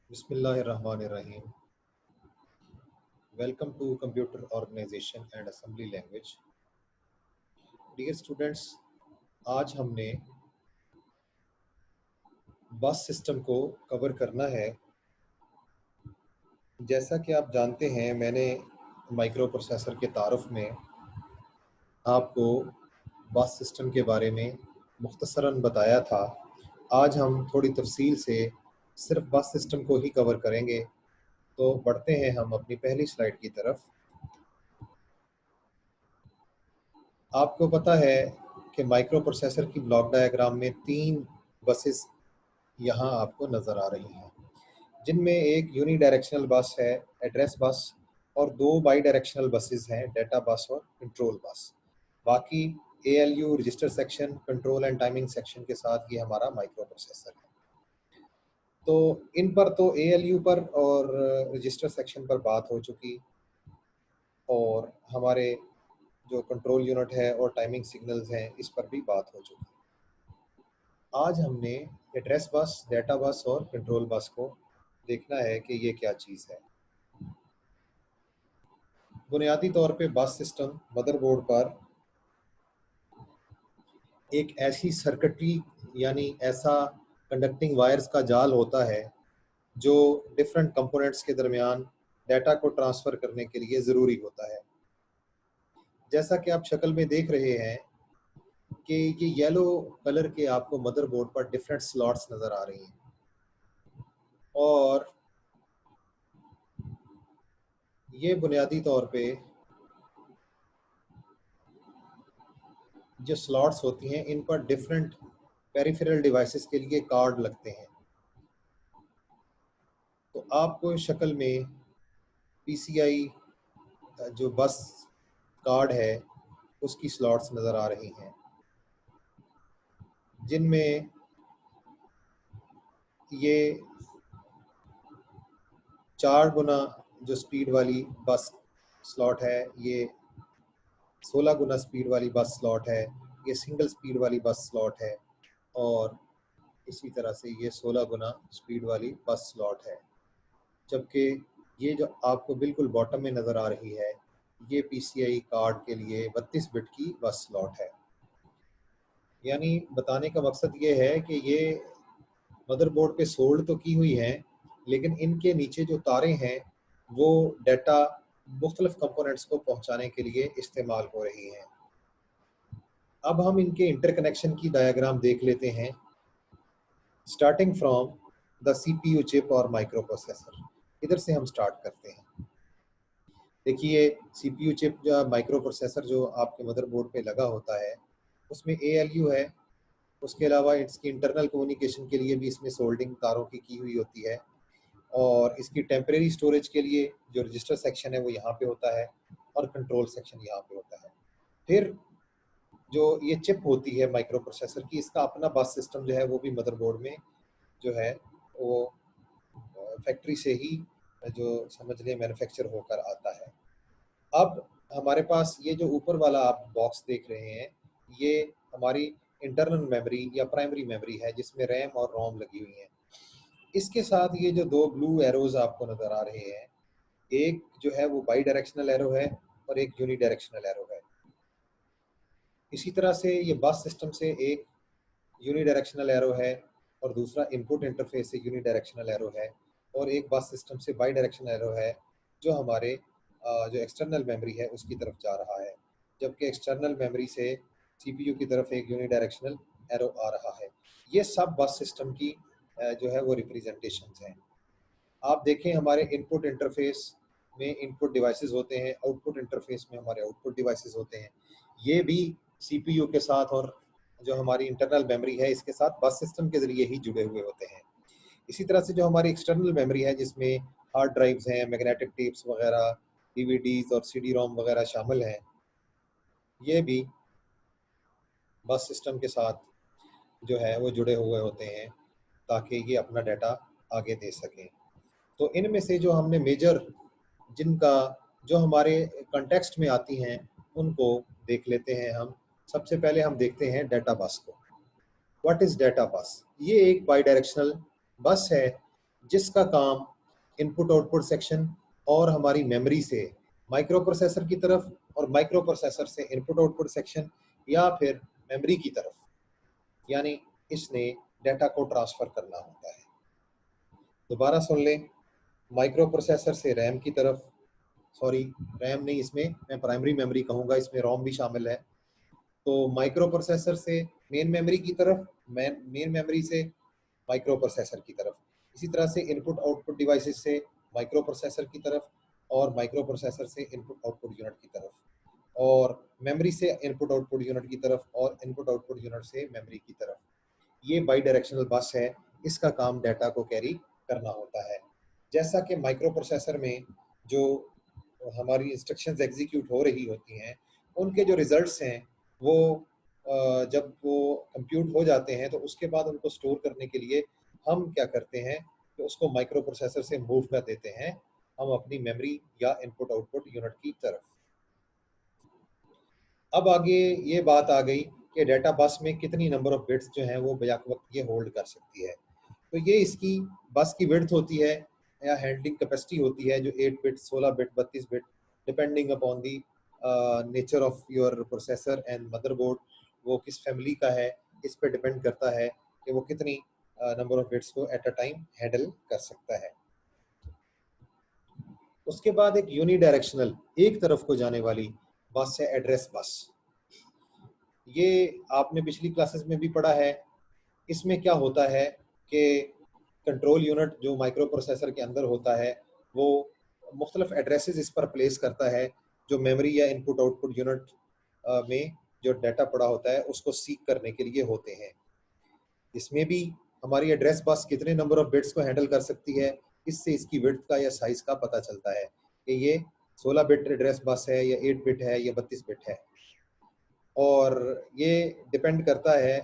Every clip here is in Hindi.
Bismillahirrahmanirrahim. Welcome to Computer Organization and Assembly Language. Dear students, आज हमने बस सिस्टम को कवर करना है। जैसा कि आप जानते हैं, मैंने माइक्रो प्रोसेसर के तारुफ में आपको बस सिस्टम के बारे में मुख्तसरन बताया था। आज हम थोड़ी तफसील से सिर्फ बस सिस्टम को ही कवर करेंगे। तो बढ़ते हैं हम अपनी पहली स्लाइड की तरफ। आपको पता है कि माइक्रो प्रोसेसर की ब्लॉक डायग्राम में 3 बसेस यहाँ आपको नज़र आ रही हैं, जिनमें एक यूनी डायरेक्शनल बस है, एड्रेस बस, और 2 बाई डायरेक्शनल बसेस हैं, डेटा बस और कंट्रोल बस। बाकी ALU register section, control and timing section के साथ ये हमारा माइक्रो प्रोसेसर है। तो इन पर तो ALU पर और रजिस्टर सेक्शन पर बात हो चुकी, और हमारे जो कंट्रोल यूनिट है और टाइमिंग सिग्नल्स हैं इस पर भी बात हो चुकी। आज हमने एड्रेस बस, डेटा बस और कंट्रोल बस को देखना है कि ये क्या चीज़ है। बुनियादी तौर पे बस सिस्टम मदरबोर्ड पर एक ऐसी सर्किटरी यानी ऐसा कंडक्टिंग वायर्स का जाल होता है जो डिफरेंट कंपोनेंट्स के दरमियान डाटा को ट्रांसफ़र करने के लिए ज़रूरी होता है। जैसा कि आप शक्ल में देख रहे हैं कि ये येलो कलर के आपको मदरबोर्ड पर डिफरेंट स्लॉट्स नज़र आ रही हैं, और ये बुनियादी तौर पे जो स्लॉट्स होती हैं इन पर डिफरेंट पेरिफेरल डिवाइसेस के लिए कार्ड लगते हैं। तो आपको शक्ल में PCI जो बस कार्ड है उसकी स्लॉट्स नज़र आ रही हैं, जिनमें ये 4 गुना जो स्पीड वाली बस स्लॉट है, ये 16 गुना स्पीड वाली बस स्लॉट है, ये सिंगल स्पीड वाली बस स्लॉट है, और इसी तरह से ये 16 गुना स्पीड वाली बस स्लॉट है। जबकि ये जो आपको बिल्कुल बॉटम में नज़र आ रही है, ये PCI कार्ड के लिए 32 बिट की बस स्लॉट है। यानी बताने का मकसद ये है कि ये मदरबोर्ड पे सोल्ड तो की हुई हैं, लेकिन इनके नीचे जो तारें हैं वो डाटा मुख्तलिफ कंपोनेंट्स को पहुंचाने के लिए इस्तेमाल हो रही हैं। अब हम इनके इंटरकनेक्शन की डायग्राम देख लेते हैं, starting from the CPU chip और माइक्रो प्रोसेसर। इधर से हम स्टार्ट करते हैं। देखिए, CPU चिप या माइक्रो प्रोसेसर जो आपके मदरबोर्ड पे लगा होता है उसमें ALU है। उसके अलावा इसकी इंटरनल कम्युनिकेशन के लिए भी इसमें सोल्डिंग तारों की हुई होती है, और इसकी टेम्परेरी स्टोरेज के लिए जो रजिस्टर सेक्शन है वो यहाँ पे होता है, और कंट्रोल सेक्शन यहाँ पे होता है। फिर जो ये चिप होती है माइक्रो प्रोसेसर की, इसका अपना बस सिस्टम जो है वो भी मदरबोर्ड में जो है वो फैक्ट्री से ही जो समझ लें मैन्युफैक्चर होकर आता है। अब हमारे पास ये जो ऊपर वाला आप बॉक्स देख रहे हैं, ये हमारी इंटरनल मेमोरी या प्राइमरी मेमोरी है, जिसमें रैम और रोम लगी हुई हैं। इसके साथ ये जो 2 ब्लू एरोज आपको नज़र आ रहे हैं, एक जो है वो बाई डायरेक्शनल एरो है और एक यूनी डायरेक्शनल एरो है। इसी तरह से ये बस सिस्टम से एक यूनी डायरेक्शनल एरो है और दूसरा इनपुट इंटरफेस से यूनी डायरेक्शनल एरो है, और एक बस सिस्टम से बाई डायरेक्शनल एरो है जो हमारे जो एक्सटर्नल मेमोरी है उसकी तरफ जा रहा है, जबकि एक्सटर्नल मेमोरी से CPU की तरफ एक यूनी डायरेक्शनल एरो आ रहा है। ये सब बस सिस्टम की जो है वो रिप्रेजेंटेशंस हैं। आप देखें, हमारे इनपुट इंटरफेस में इनपुट डिवाइसेस होते हैं, आउटपुट इंटरफेस में हमारे आउटपुट डिवाइसेस होते हैं। ये भी CPU के साथ और जो हमारी इंटरनल मेमोरी है इसके साथ बस सिस्टम के ज़रिए ही जुड़े हुए होते हैं। इसी तरह से जो हमारी एक्सटर्नल मेमोरी है, जिसमें हार्ड ड्राइव्स हैं, मैग्नेटिक टेप्स वगैरह, DVDs और CD-ROM वगैरह शामिल हैं, ये भी बस सिस्टम के साथ जो है वो जुड़े हुए होते हैं ताकि ये अपना डाटा आगे दे सकें। तो इनमें से जो हमने मेजर जिनका जो हमारे कॉन्टेक्स्ट में आती हैं उनको देख लेते हैं हम। सबसे पहले हम देखते हैं डाटा बस को। व्हाट इज़ डाटा बस? ये एक बाई डायरेक्शनल बस है जिसका काम इनपुट आउटपुट सेक्शन और हमारी मेमोरी से माइक्रो प्रोसेसर की तरफ और माइक्रो प्रोसेसर से इनपुट आउटपुट सेक्शन या फिर मेमोरी की तरफ, यानी इसने डाटा को ट्रांसफर करना होता है। दोबारा सुन लें, माइक्रो प्रोसेसर से रैम की तरफ, सॉरी रैम नहीं, इसमें मैं प्राइमरी मेमोरी कहूँगा, इसमें रोम भी शामिल है। तो माइक्रो प्रोसेसर से मेन मेमोरी की तरफ, मेन मेमोरी से माइक्रो प्रोसेसर की तरफ, इसी तरह से इनपुट आउटपुट डिवाइसेस से माइक्रो प्रोसेसर की तरफ और माइक्रो प्रोसेसर से इनपुट आउटपुट यूनिट की तरफ, और मेमोरी से इनपुट आउटपुट यूनिट की तरफ और इनपुट आउटपुट यूनिट से मेमोरी की तरफ। ये बाई डायरेक्शनल बस है, इसका काम डाटा को कैरी करना होता है। जैसा कि माइक्रो प्रोसेसर में जो हमारी इंस्ट्रक्शंस एग्जीक्यूट हो रही होती हैं, उनके जो रिजल्ट्स हैं वो जब वो कंप्यूट हो जाते हैं तो उसके बाद उनको स्टोर करने के लिए हम क्या करते हैं कि उसको माइक्रो प्रोसेसर से मूव कर देते हैं हम अपनी मेमोरी या इनपुट आउटपुट यूनिट की तरफ। अब आगे ये बात आ गई कि डाटा बस में कितनी नंबर ऑफ बिट्स जो हैं वो बैक वक्त ये होल्ड कर सकती है। तो ये इसकी बस की विड्थ होती है या हैंडलिंग कैपेसिटी होती है, जो 8 bit, 16 bit, 32 bit, depending upon the nature of your processor and motherboard, वो किस फैमिली का है, इस पे डिपेंड करता है कि वो कितनी नंबर ऑफ बिट्स को एट अ टाइम हैंडल कर सकता है। उसके बाद एक यूनी डायरेक्शनल, एक तरफ को जाने वाली बस है एड्रेस बस। ये आपने पिछली क्लासेस में भी पढ़ा है। इसमें क्या होता है कि कंट्रोल यूनिट जो माइक्रो प्रोसेसर के अंदर होता है वो मुख्तलिफ एड्रेसेस इस पर प्लेस करता है, जो मेमोरी या इनपुट आउटपुट यूनिट में जो डाटा पड़ा होता है उसको सीक करने के लिए होते हैं। इसमें भी हमारी एड्रेस बस कितने नंबर ऑफ बिट्स को हैंडल कर सकती है, इससे इसकी विड्थ का या साइज का पता चलता है कि ये 16 बिट एड्रेस बस है या 8 बिट है या 32 बिट है। और ये डिपेंड करता है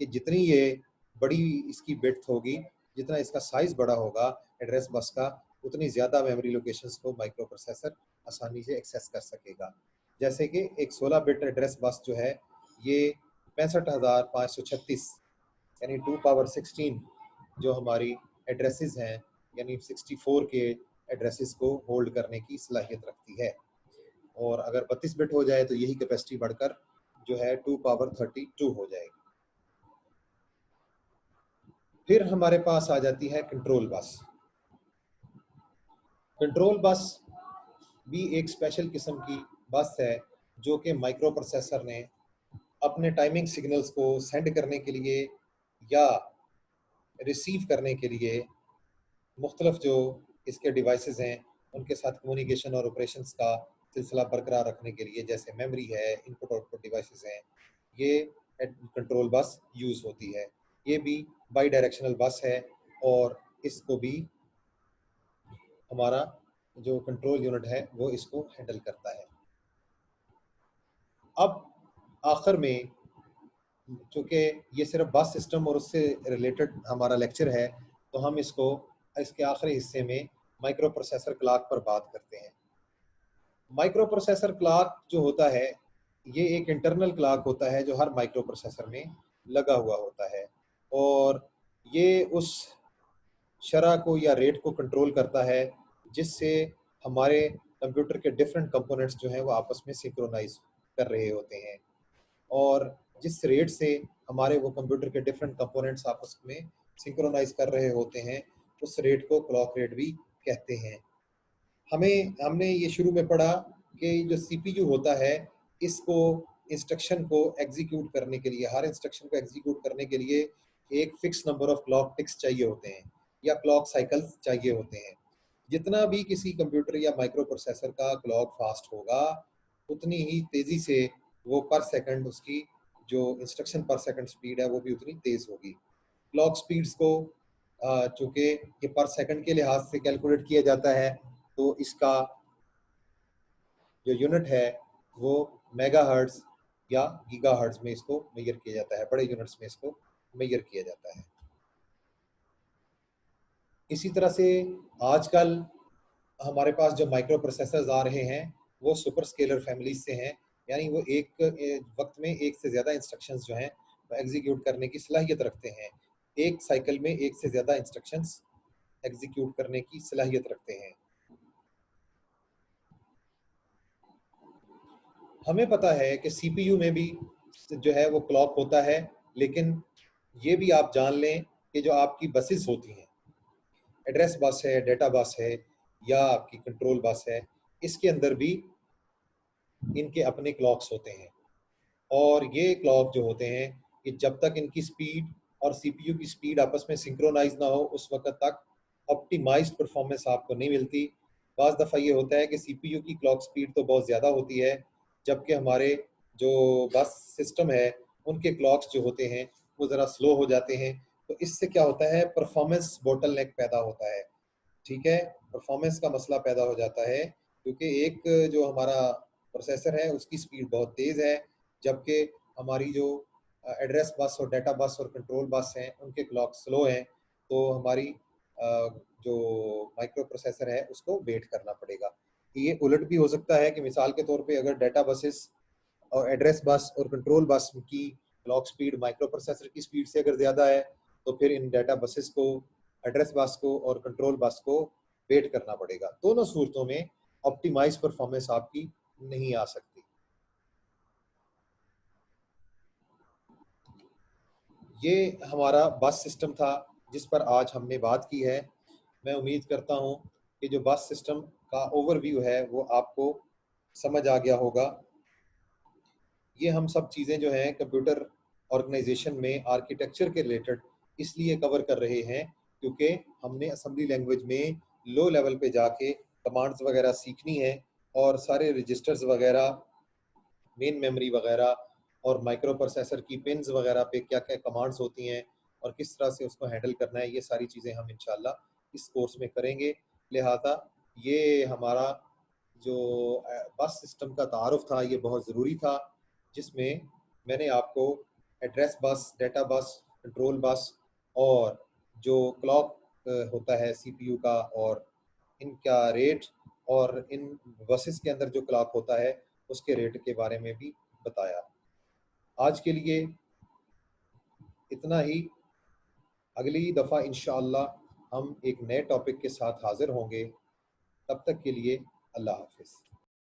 कि जितनी ये बड़ी इसकी विड्थ होगी, जितना इसका साइज बड़ा होगा एड्रेस बस का, उतनी ज़्यादा मेमोरी लोकेशंस को माइक्रो प्रोसेसर आसानी से एक्सेस कर सकेगा। जैसे कि एक 16 बिट एड्रेस बस जो है ये 65,536 यानी 2 पावर 16 जो हमारी एड्रेसेस हैं, यानी 64 के एड्रेसेस को होल्ड करने की सलाहियत रखती है। और अगर 32 बिट हो जाए तो यही कैपेसिटी बढ़कर जो है 2 पावर 32 हो जाएगी। फिर हमारे पास आ जाती है कंट्रोल बस। कंट्रोल बस भी एक स्पेशल किस्म की बस है जो कि माइक्रो प्रोसेसर ने अपने टाइमिंग सिग्नल्स को सेंड करने के लिए या रिसीव करने के लिए मुख्तलिफ जो इसके डिवाइसेस हैं उनके साथ कम्युनिकेशन और ऑपरेशंस का सिलसिला बरकरार रखने के लिए, जैसे मेमोरी है, इनपुट आउटपुट डिवाइसेस हैं, ये कंट्रोल बस यूज़ होती है। ये भी बाई डायरेक्शनल बस है और इसको भी हमारा जो कंट्रोल यूनिट है वो इसको हैंडल करता है। अब आखिर में, चूँकि ये सिर्फ बस सिस्टम और उससे रिलेटेड हमारा लेक्चर है, तो हम इसको इसके आखिरी हिस्से में माइक्रो प्रोसेसर क्लॉक पर बात करते हैं। माइक्रो प्रोसेसर क्लॉक जो होता है ये एक इंटरनल क्लॉक होता है जो हर माइक्रो प्रोसेसर में लगा हुआ होता है, और ये उस शरह को या रेट को कंट्रोल करता है जिससे हमारे कंप्यूटर के डिफरेंट कंपोनेंट्स जो हैं वो आपस में सिंक्रोनाइज कर रहे होते हैं, और जिस रेट से हमारे वो कंप्यूटर के डिफरेंट कंपोनेंट्स आपस में सिंक्रोनाइज कर रहे होते हैं उस रेट को क्लॉक रेट भी कहते हैं। हमने ये शुरू में पढ़ा कि जो सीपीयू होता है इसको इंस्ट्रक्शन को एग्जीक्यूट करने के लिए, हर इंस्ट्रक्शन को एग्जीक्यूट करने के लिए एक fix number of clock ticks चाहिए होते हैं या क्लॉक साइकिल्स चाहिए होते हैं। जितना भी किसी कंप्यूटर या माइक्रो प्रोसेसर का क्लॉक फास्ट होगा उतनी ही तेज़ी से वो पर सेकंड उसकी जो इंस्ट्रक्शन पर सेकंड स्पीड है वो भी उतनी तेज़ होगी। क्लॉक स्पीड्स को चूँकि ये पर सेकंड के लिहाज से कैलकुलेट किया जाता है, तो इसका जो यूनिट है वो मेगाहर्ट्ज़ या गीगाहर्ट्ज़ में इसको मेजर किया जाता है, बड़े यूनिट्स में इसको मेजर किया जाता है। इसी तरह से आजकल हमारे पास जो माइक्रो प्रोसेसर्स आ रहे हैं वो सुपर स्केलर फैमिलीज से हैं, यानी वो एक वक्त में एक से ज़्यादा इंस्ट्रक्शंस जो हैं वो एग्जीक्यूट करने की सलाहियत रखते हैं। एक साइकिल में एक से ज़्यादा इंस्ट्रक्शंस एग्जीक्यूट करने की सलाहियत रखते हैं। हमें पता है कि सीपीयू में भी जो है वो क्लॉक होता है, लेकिन ये भी आप जान लें कि जो आपकी बसेस होती हैं, एड्रेस बस है, डेटा बस है या आपकी कंट्रोल बस है, इसके अंदर भी इनके अपने क्लॉक्स होते हैं। और ये क्लॉक जो होते हैं, ये जब तक इनकी स्पीड और सीपीयू की स्पीड आपस में सिंक्रोनाइज ना हो, उस वक्त तक ऑप्टिमाइज्ड परफॉर्मेंस आपको नहीं मिलती। बाज़ दफ़ा ये होता है कि सीपीयू की क्लॉक स्पीड तो बहुत ज़्यादा होती है, जबकि हमारे जो बस सिस्टम है, उनके क्लॉक्स जो होते हैं वो ज़रा स्लो हो जाते हैं। तो इससे क्या होता है, परफॉर्मेंस बोटलनेक पैदा होता है। ठीक है, परफॉर्मेंस का मसला पैदा हो जाता है, क्योंकि एक जो हमारा प्रोसेसर है उसकी स्पीड बहुत तेज़ है, जबकि हमारी जो एड्रेस बस और डेटा बस और कंट्रोल बस हैं उनके क्लॉक स्लो हैं। तो हमारी जो माइक्रो प्रोसेसर है उसको वेट करना पड़ेगा। ये उलट भी हो सकता है कि मिसाल के तौर पे अगर डेटा बसेस और एड्रेस बस और कंट्रोल बस की क्लॉक स्पीड माइक्रो प्रोसेसर की स्पीड से अगर ज़्यादा है, तो फिर इन डेटा बसेस को, एड्रेस बस को और कंट्रोल बस को वेट करना पड़ेगा। दोनों सूरतों में ऑप्टिमाइज परफॉर्मेंस आपकी नहीं आ सकती। ये हमारा बस सिस्टम था जिस पर आज हमने बात की है। मैं उम्मीद करता हूँ कि जो बस सिस्टम का ओवरव्यू है वो आपको समझ आ गया होगा। ये हम सब चीज़ें जो हैं कंप्यूटर ऑर्गेनाइजेशन में आर्किटेक्चर के रिलेटेड इसलिए कवर कर रहे हैं क्योंकि हमने असेंबली लैंग्वेज में लो लेवल पे जाके कमांड्स वगैरह सीखनी है और सारे रजिस्टर्स वगैरह, मेन मेमोरी वगैरह और माइक्रो प्रोसेसर की पिन्स वगैरह पे क्या क्या कमांड्स होती हैं और किस तरह से उसको हैंडल करना है, ये सारी चीज़ें हम इंशाल्लाह इस कोर्स में करेंगे। लिहाजा ये हमारा जो बस सिस्टम का तारुफ था ये बहुत ज़रूरी था, जिसमें मैंने आपको address bus, data bus, control bus और जो क्लॉक होता है सीपीयू का और इनका रेट और इन बसेस के अंदर जो क्लॉक होता है उसके रेट के बारे में भी बताया। आज के लिए इतना ही। अगली दफ़ा इंशाअल्लाह हम एक नए टॉपिक के साथ हाज़िर होंगे। तब तक के लिए अल्लाह हाफ़िज़।